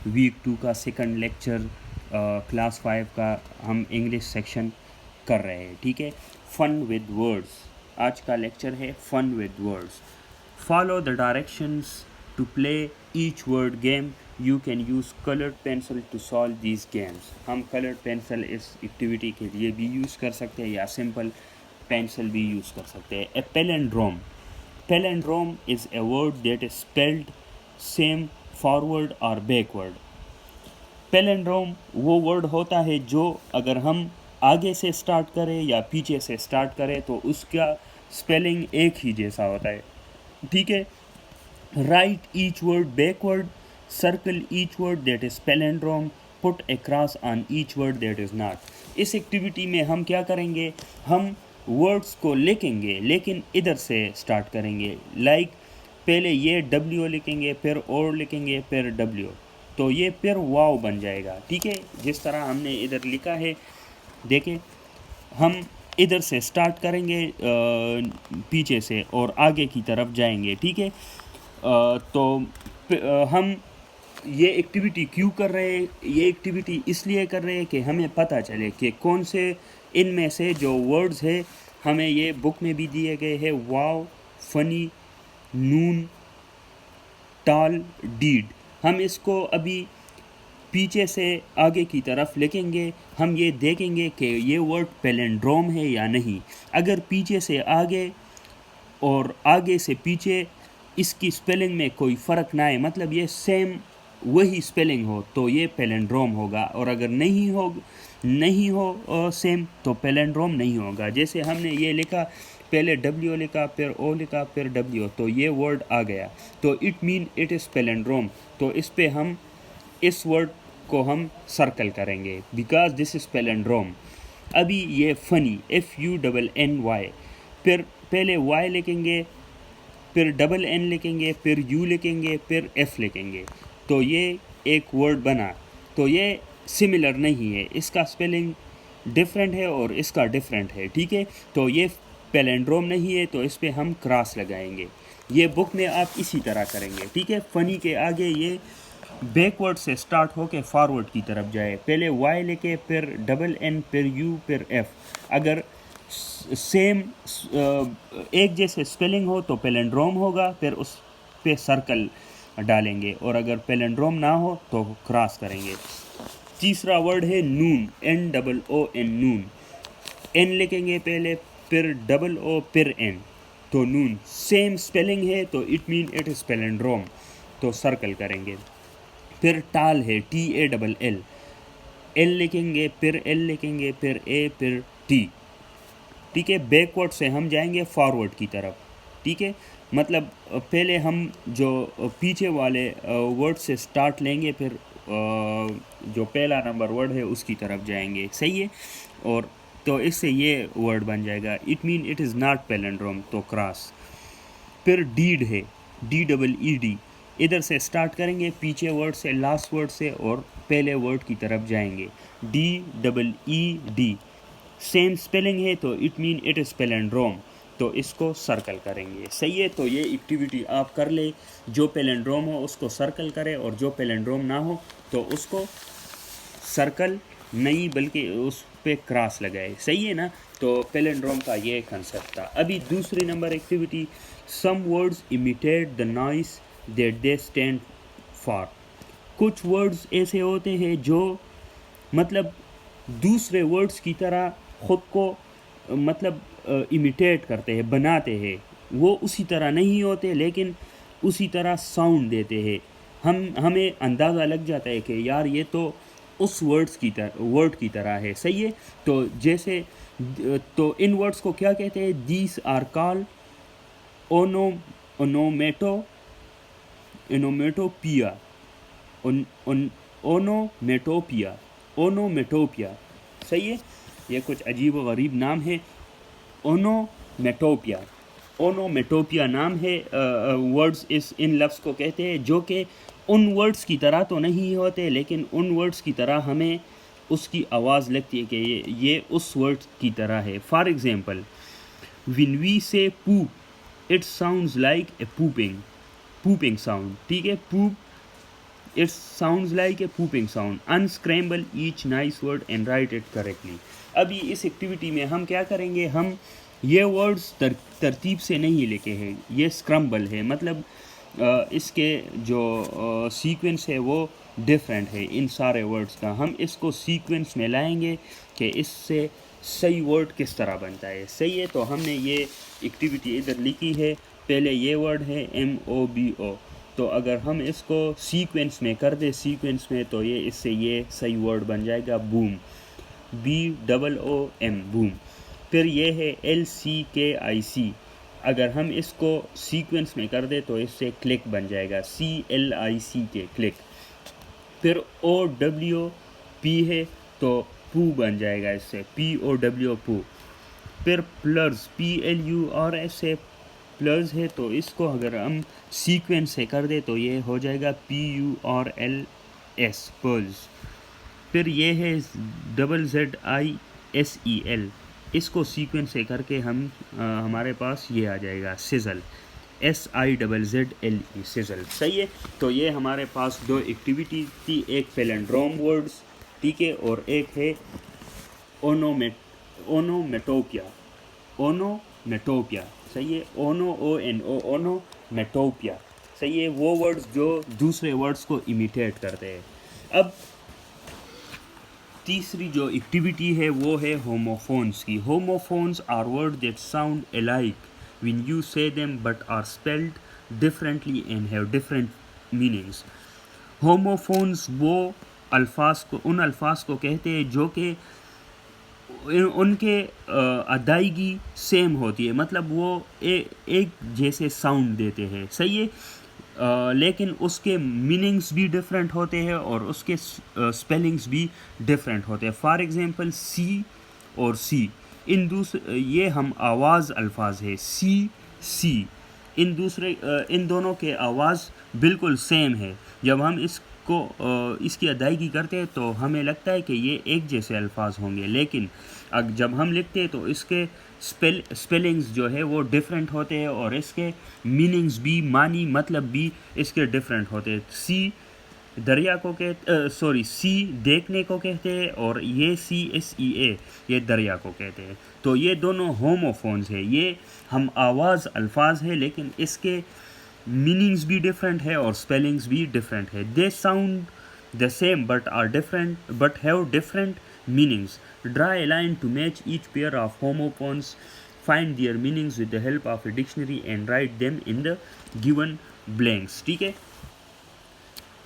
Week 2 کا second lecture class 5 کا ہم انگلش سیکشن کر رہے ہیں. ٹھیک ہے, فن ود ورڈس. آج کا لیکچر ہے fun with words. Follow the directions to play each word game. You can use coloured pencil to solve these games. ہم کلرڈ پینسل اس ایکٹیویٹی کے لیے بھی یوز کر سکتے ہیں یا سمپل پینسل بھی یوز کر سکتے ہیں. A palindrome. Palindrome is a word that is spelled same forward اور بیکورڈ. پیلنڈروم وہ ورڈ ہوتا ہے جو اگر ہم آگے سے سٹارٹ کریں یا پیچھے سے سٹارٹ کریں تو اس کا اسپیلنگ ایک ہی جیسا ہوتا ہے. ٹھیک ہے. Write each word backward. Circle each word that is palindrome. Put a cross on each word that is not. اس ایکٹیویٹی میں ہم کیا کریں گے, ہم ورڈس کو لکھیں گے لیکن ادھر سے سٹارٹ کریں گے. لائک پہلے یہ ڈبلیو لکھیں گے, پھر اور لکھیں گے, پھر ڈبلیو, تو یہ پھر واو بن جائے گا. ٹھیک ہے, جس طرح ہم نے ادھر لکھا ہے. دیکھیں, ہم ادھر سے سٹارٹ کریں گے پیچھے سے اور آگے کی طرف جائیں گے. ٹھیک ہے, تو ہم یہ ایکٹیویٹی کیوں کر رہے ہیں؟ یہ ایکٹیویٹی اس لیے کر رہے ہیں کہ ہمیں پتہ چلے کہ کون سے ان میں سے جو ورڈز ہے ہمیں یہ بک میں بھی دیے گئے ہیں. واو, فنی, نون, ٹال, ڈیڈ. ہم اس کو ابھی پیچھے سے آگے کی طرف لکھیں گے. ہم یہ دیکھیں گے کہ یہ ورڈ پیلنڈروم ہے یا نہیں. اگر پیچھے سے آگے اور آگے سے پیچھے اس کی سپیلنگ میں کوئی فرق نہ آئے, مطلب یہ سیم وہی سپیلنگ ہو, تو یہ پیلنڈروم ہوگا. اور اگر نہیں ہو سیم تو پیلنڈروم نہیں ہوگا. جیسے ہم نے یہ لکھا, پہلے ڈبلیو لکھا, پھر او لکھا, پھر ڈبلیو, تو یہ ورڈ آ گیا, تو it mean it is palindrome. تو اس پہ ہم اس ورڈ کو ہم سرکل کریں گے بیکاز دس از پیلنڈروم. ابھی یہ فنی, FUNNY, پھر پہلے وائی لکھیں گے, پھر ڈبل این لکھیں گے, پھر یو لکھیں گے, پھر ایف لکھیں گے, تو یہ ایک ورڈ بنا. تو یہ سملر نہیں ہے, اس کا سپیلنگ ڈفرینٹ ہے اور اس کا ڈفرینٹ ہے. ٹھیک ہے, تو یہ پیلنڈروم نہیں ہے, تو اس پہ ہم کراس لگائیں گے. یہ بک میں آپ اسی طرح کریں گے. ٹھیک ہے, فنی کے آگے یہ بیکورڈ سے سٹارٹ ہو کے فارورڈ کی طرف جائے. پہلے وائی لکھے, پھر ڈبل این, پھر یو, پھر ایف. اگر سیم ایک جیسے سپیلنگ ہو تو پیلنڈروم ہوگا, پھر اس پہ سرکل ڈالیں گے, اور اگر پیلنڈروم نہ ہو تو کراس کریں گے. تیسرا ورڈ ہے نون, NOON, نون. این لکھیں گے پہلے, پھر ڈبل او, پھر این, تو نون. سیم سپیلنگ ہے تو it mean it is palindrome, تو سرکل کریں گے. پھر ٹال ہے, TALL. ایل لکھیں گے, پھر ایل لکھیں گے, پھر اے, پھر ٹی. ٹھیک ہے, بیکورڈ سے ہم جائیں گے فارورڈ کی طرف. ٹھیک ہے, مطلب پہلے ہم جو پیچھے والے ورڈ سے سٹارٹ لیں گے, پھر جو پہلا نمبر ورڈ ہے اس کی طرف جائیں گے. صحیح ہے, اور تو اس سے یہ ورڈ بن جائے گا, it mean it is not palindrome, تو کراس. پھر ڈیڈ ہے, DEED. ادھر سے سٹارٹ کریں گے پیچھے ورڈ سے, لاسٹ ورڈ سے, اور پہلے ورڈ کی طرف جائیں گے. DEED. سیم سپیلنگ ہے تو it mean it is palindrome, تو اس کو سرکل کریں گے. صحیح ہے, تو یہ ایکٹیویٹی آپ کر لیں. جو پیلنڈروم ہو اس کو سرکل کرے, اور جو پیلنڈروم نہ ہو تو اس کو سرکل نہیں بلکہ اس پہ کراس لگائے. صحیح ہے نا, تو پیلنڈروم کا یہ کنسیپٹ تھا. ابھی دوسری number activity, some words imitate the noise that they stand for. کچھ ورڈز ایسے ہوتے ہیں جو مطلب دوسرے ورڈز کی طرح خود کو مطلب امیٹیٹ کرتے ہیں, بناتے ہیں. وہ اسی طرح نہیں ہوتے لیکن اسی طرح ساؤنڈ دیتے ہیں. ہمیں اندازہ لگ جاتا ہے کہ یار یہ تو اس ورڈ کی طرح ہے. صحیح ہے, تو جیسے تو ان ورڈز کو کیا کہتے ہیں؟ These are call اونومیٹوپیا. اونومیٹوپیا. صحیح ہے, یہ کچھ عجیب و غریب نام ہے. اونومیٹوپیا نام ہے ورڈز ان لفظ کو کہتے ہیں, جو کہ ان ورڈز کی طرح تو نہیں ہوتے لیکن ان ورڈز کی طرح ہمیں اس کی آواز لگتی ہے کہ یہ اس ورڈ کی طرح ہے. For example, when we say poop, it sounds like a pooping sound. ٹھیک ہے, poop It sounds like a pooping sound. Unscramble each nice word and write it correctly. ابھی اس ایکٹیویٹی میں ہم کیا کریں گے, ہم یہ ورڈز ترتیب سے نہیں لکھے ہیں, یہ اسکرمبل ہے, مطلب اس کے جو سیکوینس ہے وہ ڈفرینٹ ہے ان سارے ورڈز کا. ہم اس کو سیکوینس میں لائیں گے کہ اس سے صحیح ورڈ کس طرح بنتا ہے. صحیح ہے, تو ہم نے یہ ایکٹیویٹی ادھر لکھی ہے. پہلے یہ ورڈ ہے MOBO, تو اگر ہم اس کو سیکوینس میں کر دیں سیکوینس میں, تو یہ اس سے یہ صحیح ورڈ بن جائے گا بوم, BOOM بوم. پھر یہ ہے LCKIC, اگر ہم اس کو سیکوینس میں کر دیں تو اس سے کلک بن جائے گا, CLIC کلک. پھر OWP ہے تو پو بن جائے گا اس سے, POW پو. پھر پلرز PLURS ہے, پلرز ہے, تو اس کو اگر ہم سیکوینس سے کر دیں تو یہ ہو جائے گا PURLS پرلز. پھر یہ ہے ZZISEL, اس کو سیکوینس سے کر کے ہمارے پاس یہ آ جائے گا سیزل, SIZZLE سیزل. صحیح ہے, تو یہ ہمارے پاس دو ایکٹیویٹی تھی, ایک پیلنڈروم ورڈز, ٹھیک ہے, اور ایک ہے اونومیٹوپیا. صحیح ہے, اونومیٹوپیا. صحیح ہے, وہ ورڈز جو دوسرے ورڈز کو امیٹیٹ کرتے ہیں. اب تیسری جو ایکٹیویٹی ہے وہ ہے ہوموفونس کی. Homophones are word that sound alike when you say them but are spelled differently and have different meanings. ہوموفونس وہ ان الفاظ کو کہتے ہیں جو کہ ان کے ادائیگی سیم ہوتی ہے, مطلب وہ ایک جیسے ساؤنڈ دیتے ہیں. صحیح ہے, لیکن اس کے میننگز بھی ڈفرینٹ ہوتے ہیں اور اس کے اسپیلنگز بھی ڈفرینٹ ہوتے ہیں. فار ایگزامپل سی اور سی, یہ ہم آواز الفاظ ہے, سی, ان دونوں کے آواز بالکل سیم ہے. جب ہم اس کی ادائیگی کرتے ہیں تو ہمیں لگتا ہے کہ یہ ایک جیسے الفاظ ہوں گے, لیکن جب ہم لکھتے ہیں تو اس کے اسپیلنگز جو ہے وہ ڈفرینٹ ہوتے ہیں اور اس کے میننگز بھی, معنی مطلب بھی اس کے ڈفرینٹ ہوتے ہیں. سی دیکھنے کو کہتے ہیں اور یہ CSEA یہ دریا کو کہتے ہیں. تو یہ دونوں ہوموفونز ہیں, یہ ہم آواز الفاظ ہے لیکن اس کے میننگز بھی ڈفرینٹ ہے اور اسپیلنگز بھی ڈفرینٹ ہے. دے sound the same but have different meanings. Draw a line to match each pair of homophones. Find their meanings with the help of a dictionary and write them in the given blanks. ٹھیک ہے,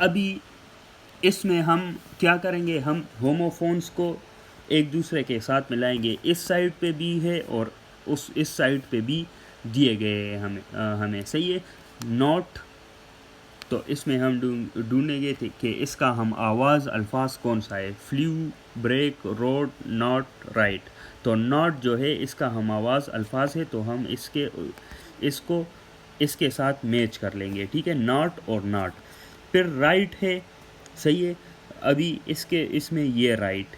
ابھی اس میں ہم کیا کریں گے, ہم ہوموفونس کو ایک دوسرے کے ساتھ ملائیں گے. اس سائڈ پہ بھی ہے اور اس سائڈ پہ بھی دیے گئے ہمیں. صحیح ہے, نوٹ, تو اس میں ہم ڈھونڈیں گے کہ اس کا ہم آواز الفاظ کون سا ہے. فلیو, بریک, روڈ, ناٹ, رائٹ. تو ناٹ جو ہے اس کا ہم آواز الفاظ ہے, تو ہم اس کے ساتھ میچ کر لیں گے. ٹھیک ہے, ناٹ اور ناٹ. پھر رائٹ ہے, صحیح ہے, ابھی اس میں یہ رائٹ,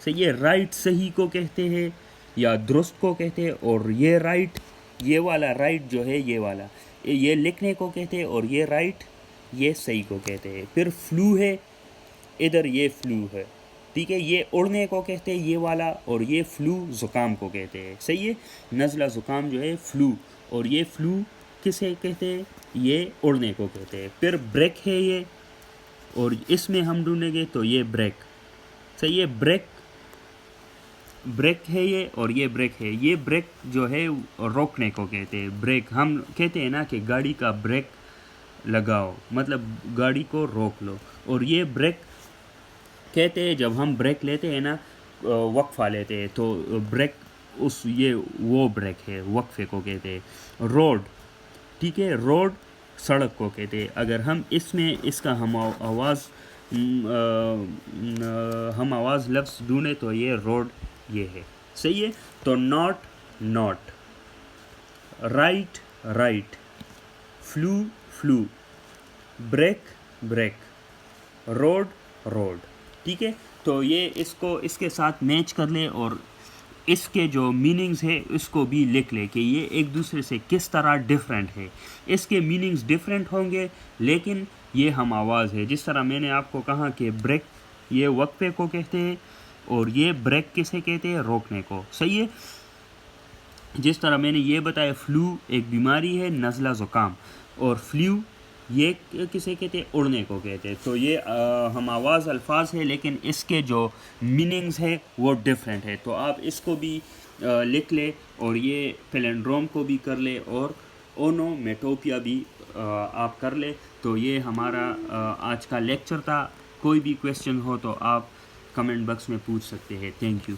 صحیح ہے, رائٹ صحیح کو کہتے ہیں یا درست کو کہتے ہیں, اور یہ رائٹ, یہ والا رائٹ جو ہے یہ والا, یہ لکھنے کو کہتے ہیں, اور یہ رائٹ یہ صحیح کو کہتے ہیں. پھر فلو ہے, ادھر یہ فلو ہے, ٹھیک ہے, یہ اڑنے کو کہتے ہیں یہ والا, اور یہ فلو زکام کو کہتے ہیں. صحیح ہے, نزلہ زکام جو ہے فلو, اور یہ فلو کسے کہتے ہیں, یہ اڑنے کو کہتے ہیں. پھر بریک ہے یہ, اور اس میں ہم ڈھونڈیں گے تو یہ بریک. صحیح ہے, بریک ہے یہ, اور یہ بریک ہے. یہ بریک جو ہے روکنے کو کہتے ہیں. بریک ہم کہتے ہیں نا کہ گاڑی کا بریک لگاؤ, مطلب گاڑی کو روک لو. اور یہ بریک کہتے ہیں جب ہم بریک لیتے ہیں نا, وقفہ لیتے ہیں, تو بریک وہ بریک ہے, وقفے کو کہتے ہیں. روڈ, ٹھیک ہے, روڈ سڑک کو کہتے ہیں. اگر ہم اس میں اس کا ہم آواز لفظ ڈھونڈیں تو یہ روڈ یہ ہے. صحیح ہے, تو not, right, flu, break, road. ٹھیک ہے, تو یہ اس کے ساتھ میچ کر لیں اور اس کے جو میننگز ہے اس کو بھی لکھ لے کہ یہ ایک دوسرے سے کس طرح ڈیفرنٹ ہے. اس کے میننگز ڈیفرنٹ ہوں گے لیکن یہ ہم آواز ہے. جس طرح میں نے آپ کو کہا کہ بریک یہ وقفے کو کہتے ہیں اور یہ بریک کسے کہتے ہیں؟ روکنے کو. صحیح ہے. جس طرح میں نے یہ بتایا فلو ایک بیماری ہے، نزلہ زکام، اور فلیو یہ کسے کہتے ہیں؟ اڑنے کو کہتے ہیں. تو یہ ہم آواز الفاظ ہے لیکن اس کے جو میننگز ہے وہ ڈیفرنٹ ہے. تو آپ اس کو بھی لکھ لے اور یہ پیلنڈروم کو بھی کر لے اور اونومیٹوپیا بھی آپ کر لے. تو یہ ہمارا آج کا لیکچر تھا. کوئی بھی کویسچن ہو تو آپ کمنٹ باکس میں پوچھ سکتے ہیں. Thank you.